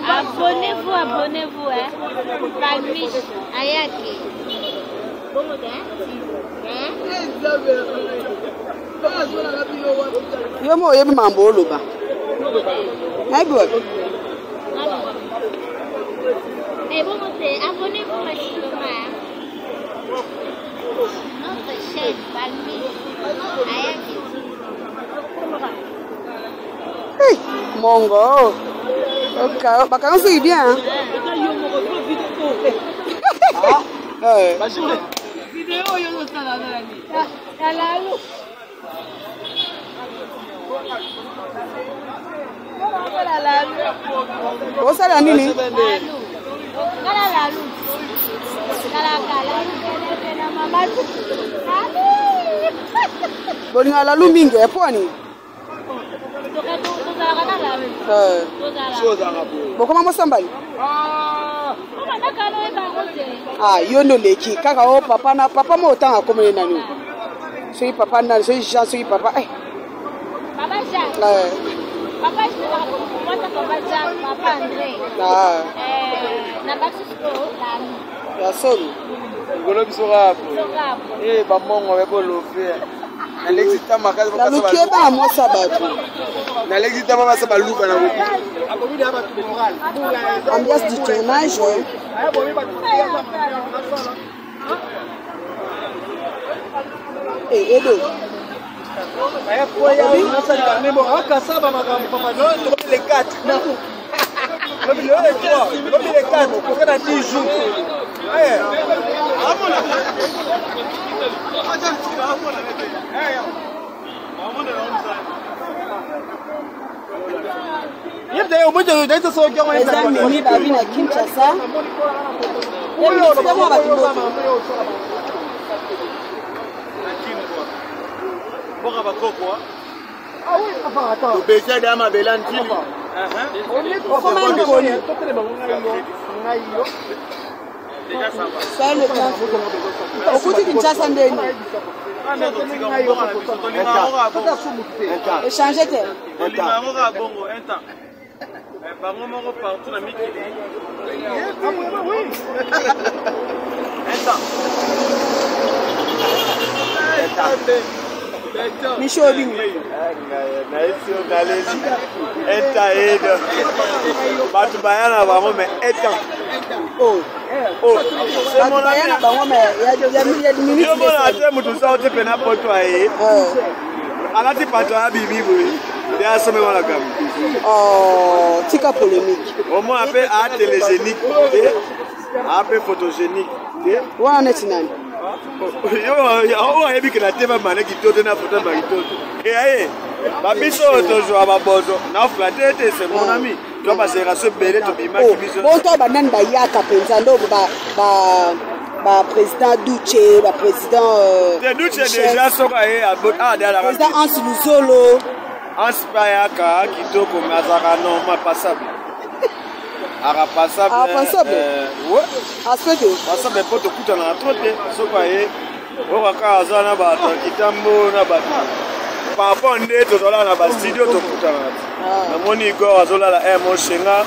Abonnez-vous, abonnez-vous, hein. Palmiche, Ayaki. Yo mo yebi mambo loba. Hey boy. Et bon, abonnez-vous, ma chère. Notre chaîne Palmiche, Ayaki. Hey, Mongo. Ok, bah c'est bien. Oh, ça la nini? Bon, la lumingue, poni. Bon, comment sambali? Ah, yono leki. Kaka o papa na papa mo tanga komene nani. Soy papa na soy Jean soy papa. Papa Jean. Papa Jean. Papa Jean, papa André. Na basisko la. Ya solo. Ngolo bisora. Ba mongo be bolofe. Alexita makazi ba kasa ba. Lukie ba mo sabatu. Na Alexita ba sa ba luka na wopi. Ambiance du tournage. Edo. Les 4. Les 4. Pour faire 10 jours. Oh, tika polémique. Au moins un peu télégénique, un peu photogénique. Wana netinani. Yo hebi que la teba mané qui tourne na photo maritoto. Eh babiso tozo babozo na flatter c'est mon ami. Toi ba sera ce belé to bima ki biso. Bon to ba nan ba yaka penza ndo ba président Duce, ba président Duce déjà soka la président Hans Luzolo. Hans Payaka kitoko mazaka non ma passable. Ara passable. Ouais. Aspect. Passable poto kuta na trote soka okaka azana ba kitambo na ba papa ndeto tola na ba studio to kuta na moni Igor azola mo shenga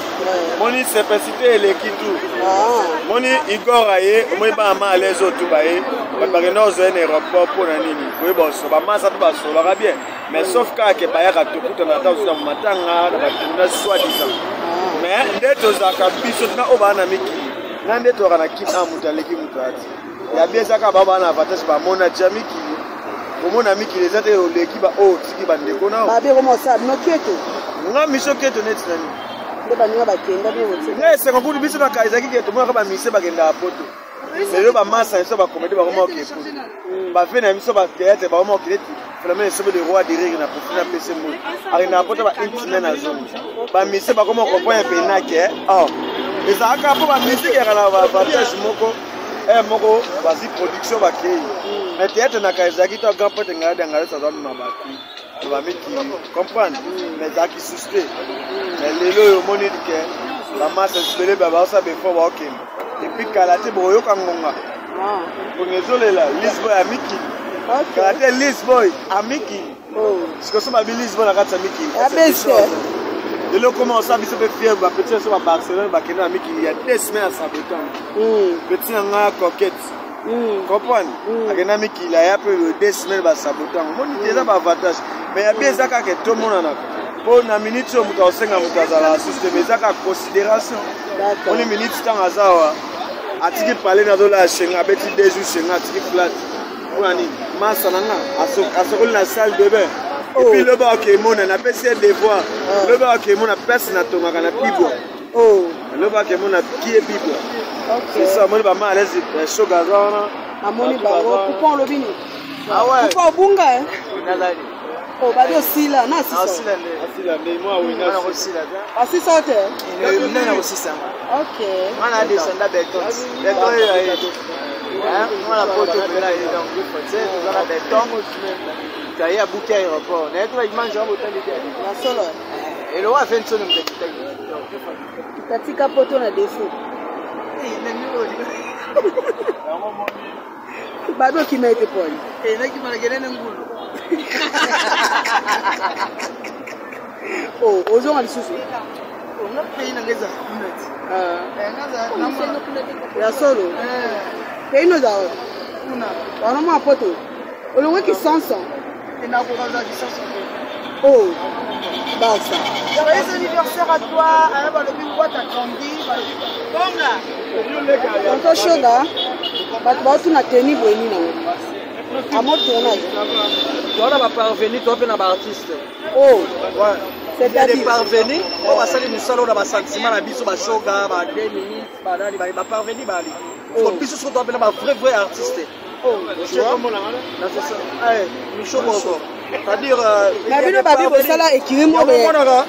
moni sepacité le kitu moni Igor aye moi ba ma les autres ba ba no zone aéroport pour na nini ko ba so ba masa to ba so la bien mais sauf que ba ya ka to kuta na ta usa matanga na ba tuna soit disant mais ndeto za kabiso na obana miki na ndeto kana kita mutaleki mutati ya bien saka baba na avantage ba mona jamiki komona miki les ate oleki ba o tiki ba ndeko na ba be komo sa no keto nga miso keto net nani nde ba ninga ba kenda be wote ne se ko biso na kaiza ki keto mo ka ba mise ba kenda poto lelo ba masa so ba komedi ba komo ke ba fe na miso ba théâtre ba komo ke vraiment c'est le roi de rire na profina pese mo ari na poto ba intime na zone ba mise ba komo ko point pena ke les aka po ba musique ya na ba avantage moko moko basi production ba kei mais théâtre na kaiza ki to grand pote ngada ngala sa zone na ba ki ba miki comprendre mais ça qui souscrit mais lelo yo moni ke la masse spelé ba ba sa be fo ba okim et puis kalate bo yo kangonga Pongezo là, Lisboy à Miki. Karaté Lisboy à Miki. Parce que ça m'a mis Lisboy à Miki. Et là, comment ça, il se fait fier, petit sur Barcelone, il y a 2 semaines à saboter. Petit en a coquette. Comprends? Il y a Miki, il y a plus de 2 semaines à saboter. Moi, il y a un avantage. Mais il y a bien ça que tout le monde en a. Pour une minute, on a 5 ans à système, mais ça a considération. On est minute temps à ça. A tiki parler dans la chaîne, a petit 2 jours chez moi, tiki flat. On a dit, Massananga, à ce la salle de bain. Et puis le bar qui est mon, on a passé des voix. Le bar qui est mon, on a personne à tomber, on a pibo. Le bar qui est mon, on a qui est pibo. C'est ça, moi, je vais m'aller, c'est chaud gazon. À mon niveau, pourquoi on le vit? Ah ouais. Pourquoi on bunga? Oh, bah, aussi là, non, c'est ça. Moi, oui, non, aussi là. Ah, c'est ça, tu es aussi ça. Ok. On a descendu à béton. Béton, on a porté là, il est dans le groupe. On a béton. Il y a bouquet aéroport. On a tout, il mange un hôtel. La seule. Et le roi a fait une sonne. T'as tika poto na défaut. Bado qui m'a été poli. Et là qui m'a gagné un boulot. Oh, aux on a le souci. On a payé une raison. La solo. Paye nos arts. On a moins poto. On le voit qui sent ça. Et n'a pas besoin de ça. Oh, bah ça. Joyeux anniversaire à toi. Alors, le boîte a grandi. Bon là. On t'a chaud là. Bah tu n'as tenu bonne là. À mon tournage. On a parvenu, tu as un artiste. Oh, ouais. C'est des parvenus. On va saluer nous salons, on a un sentiment, la biso, ma choga, ma 2 minutes, ma parvenu, ma ali. On peut se retrouver un vrai artiste. Oh, tu vois? C'est ça. Allez, nous chaud encore. C'est-à-dire, la vidéo babi bosala écrire-moi.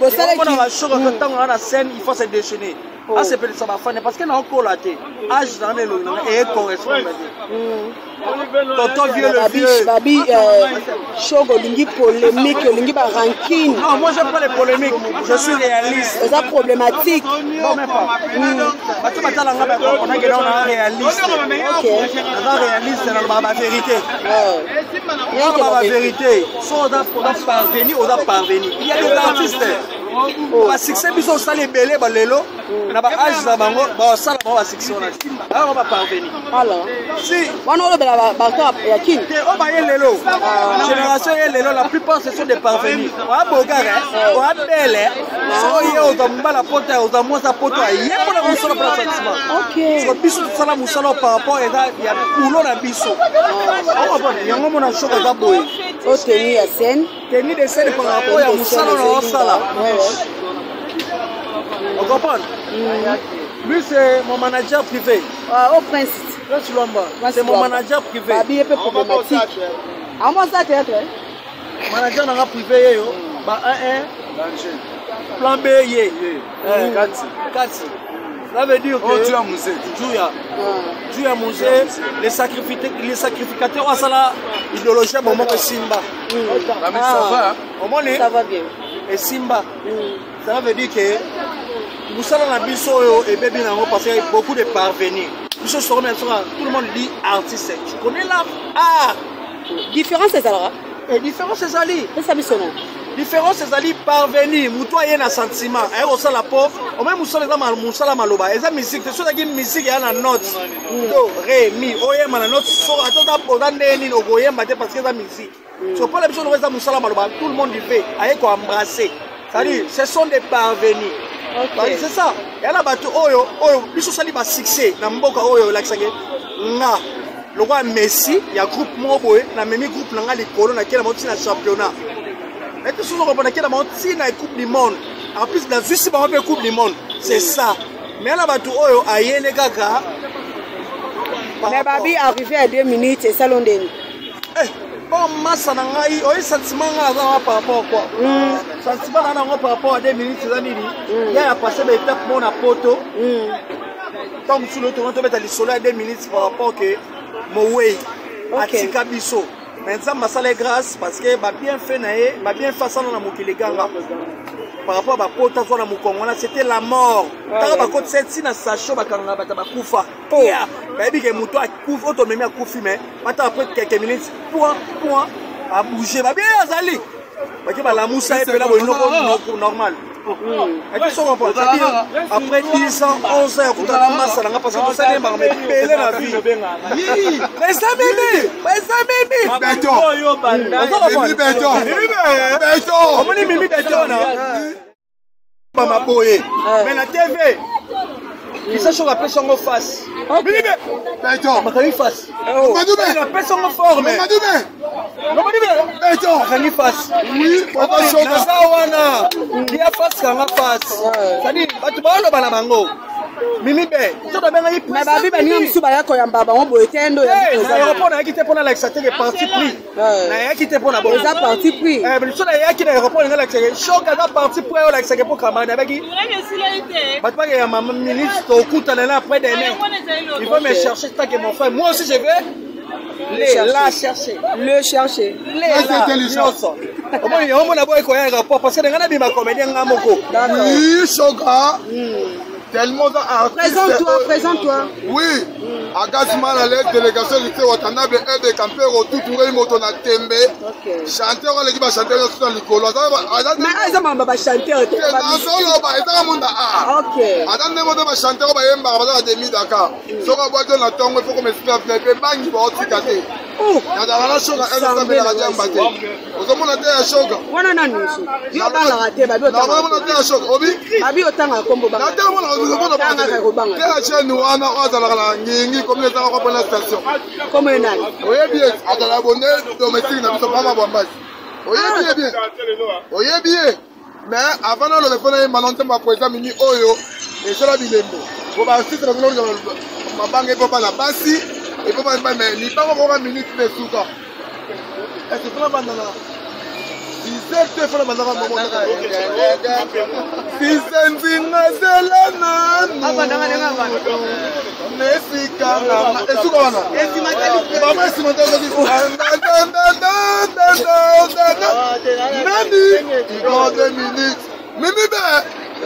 Bosala écrire. Quand on a la scène, il faut se déchaîner. Ah, c'est peut-être ça va faire parce qu'il y a encore la tête. Âge dans les lots et correspond. Tonton vieux le vieux. Babi, chogo lingi polémique, lingi ba ranking. Non, moi j'aime pas les polémiques. Je suis réaliste. C'est ça problématique. Non, même pas. Tu m'attends là, on a réaliste. Ok. On a réaliste dans la vérité. Dans la vérité. Soit on a parvenu, on a parvenu. Il y a des artistes. Parce que c'est bizarre, ça les belés, les lots. On a pas âge là, ça va succès. Alors on va parvenir. Alors, si on a le bateau à qui? On va y aller l'élo. Génération y aller la plupart ce sont des parvenus. On a beau gars, on a belle. So y a aux ambas la porte, aux amours sa porte. Il y a pour la musala pour le sentiment. Ok. So biso tout ça la musala par rapport à il y a coulon à biso. On va voir. Il y a un moment on a choc à boy. Au tenir à scène. Tenir des scènes par rapport à musala on sala. On comprend? Lui, c'est mon manager privé. Au principe. C'est mon manager privé. Babi est peu problématique. À moi, ça t'est manager n'a pas privé. Bah, plan B, Katsi. Ça veut dire que tu as musée. Tu as musée. Les sacrificateurs, on a la idéologie à moment de Simba. Ça va bien. Et Simba. Ça veut dire que nous sommes dans la biso et bébé nango parce qu'il y a beaucoup de parvenus. Tout le monde dit artiste. Tu connais l'art? Ah! Différence c'est alors. Et différence c'est ali. C'est ça mission. Différence c'est ali parvenir. Muto y a un sentiment. Et on sait la pauvre. On même musala mal musala maloba. Et ça musique. C'est sûr que musique y a la note. Do, ré, mi. Oye ma note. So attends pendant des ni ogoye mate parce que ça musique. So pas la mission de musala maloba. Tout le monde dit fait. Aye quoi embrasser. C'est-à-dire, ce sont des parvenus. Okay. C'est ça. Il y a là oyo biso sali ba succès na mboka oyo lakisake nga le roi Messi il y a groupe moboé na même groupe na nga likolo na kela moti na championnat. Mais tout souvent on a kela moti na coupe du monde. En plus la juste ba on coupe du monde. C'est ça. Mais là oyo ayene kaka. Mais babi arrivé à 2 minutes et salon d'eni. Bon, massa na ngai, oyi sentiment nga par rapport quoi? Sentiment na par rapport à 2 minutes c'est nini? Il y a passé des étapes mon à poto. Tant que sur le tournoi tu mets les soleil à 2 minutes par rapport que mon way atika biso. Mais ça m'a salé grâce parce que ba bien fait naé, ba bien fait ça na mokili ganga. par rapport à Bakota soit dans Mukongona, c'était la mort. Quand Bakota c'est si na sacho bakanga bata bakufa. Ya, baby que muto akufa auto même akufi mais après quelques minutes point à bouger ba bien azali. Baki ba la moussa et puis là normal. Après 10 ans, 11 ans, on a masse à la parce que ça n'est pas mais la vie. Mais ça m'aime. Béton. On est mimi béton. Mama boye. Mais la TV. Il s'est choqué après son face. Mimi béton. Ma famille face. La personne en forme. Béton. Famille face. Oui, on va choquer ça wana. Il y a face quand on face. C'est-à-dire, tu vas le balabango. Mimi bé, tu dois bien aller plus. Mais babi bani amsuba yako ya mbaba on boye tendo ya. Aéroport na kité pona l'accès de parti pris. Na kité pona bon. Ça parti pris. Mais tu na kité aéroport na l'accès. Choc à parti pris ou l'accès pour camarade bagi. Bat pas ya maman ministre au coup là après des mains. Il va me chercher tant que mon frère. Moi aussi je vais la chercher. Le chercher. Les intelligence. Comment il y a un boy ko ya aéroport parce que ngana bima comédien ngamoko. Oui, Choga. Tellement présente-toi. Oui, Agasman à l'aide délégation du Watanabe et de Campero, tout le monde a tembe. Chanteur, l'équipe a chanté dans le colo. Mais ils ont chanté. Ok. Adam ne m'a chanté au Bayem Barbara de Midaka. Sora Boito na Tongo, il faut que mes sclaves ne peuvent pas y voir Ticate. Il y a la chose à la radio Mbate. Aux hommes de la Choga. On a un nous. Il y a la raté, Babi au temps à combo. La chaîne nous a un comme les gens de la station. Comme un an. Oui, bien, à la bonne domestique, nous ne sommes pas bambas. Oui, bien. Oui, bien. Mais avant de le faire, je vais présenter Mini Oyo et c'est la bilembo. Pour ma site, ma banque est pas la basse et pour ma mais il n'y a pas encore une minute de souka. Est-ce que tu as bandana? Si c'est fait la bandana, si c'est une zelana,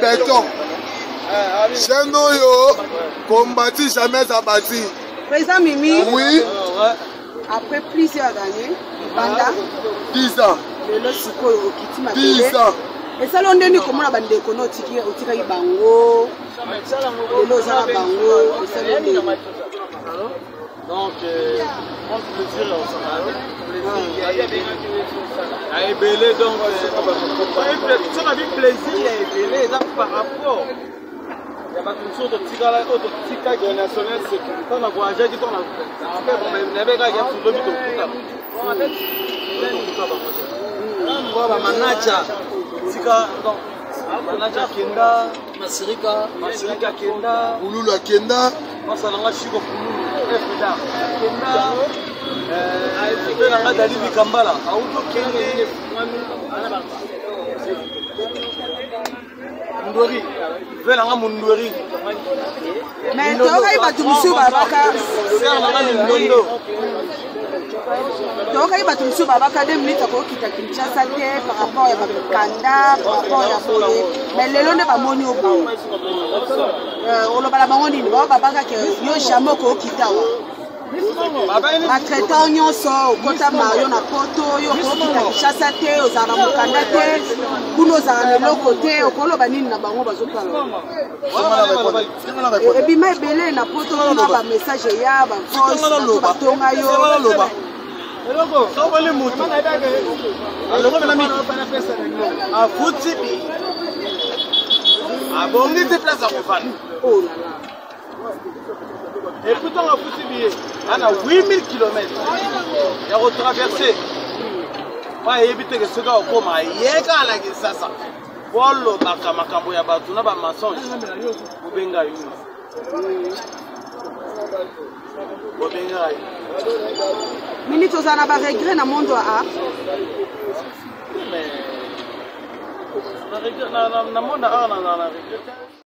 béton. Chenoyo, combattu jamais abattu. Président Mimi. Oui. Après plusieurs années, pendant 10 ans. 10 ans. Et ça l'on dit comment la bande de kono tiki otika ibango. Le loza bango. Donc, on plaisir au Sénégal. À Ebélé, donc, on a vu plaisir à Ebélé par rapport. Il y a une sorte de tika qui est national sécurité. On a voyagé, on a fait manaja tika donc manaja kenda masirika kenda Ulula kenda masalanga shiko fda kenda aifike na dalili kambala auto kende Mundori vela nga Mundori mais toka ibatu musuba baka serna nga Ndondo donc il va tout sur Babaka 2 minutes pour quitter Kinshasa par rapport à Kanda, par rapport à Bolé. Mais les lois ne pas moni au bout. On le bala moni, Babaka que yo jamais ko kitawa. Ma traitant nyonso kota Mario na poto yo ko kita Kinshasa te ozana mukanda te kuno za na côté okolo banini na bango bazopala. Et puis mai belé na poto na ba message ya ba voice ba tonga yo. Eloko, ça les motos. Alors on a mis à fouti. Ah bon, on était place à Mofan. Oh là là. Et pourtant à fouti billet, on a 8000 km. Il y a retraversé. Pas éviter que ce gars au coma, yeka la kisasa. Bolo baka makambo ya batu na ba mensonge. Ubenga yuni. Minute aux anaba regret na monde a. Mais na monde a na regret.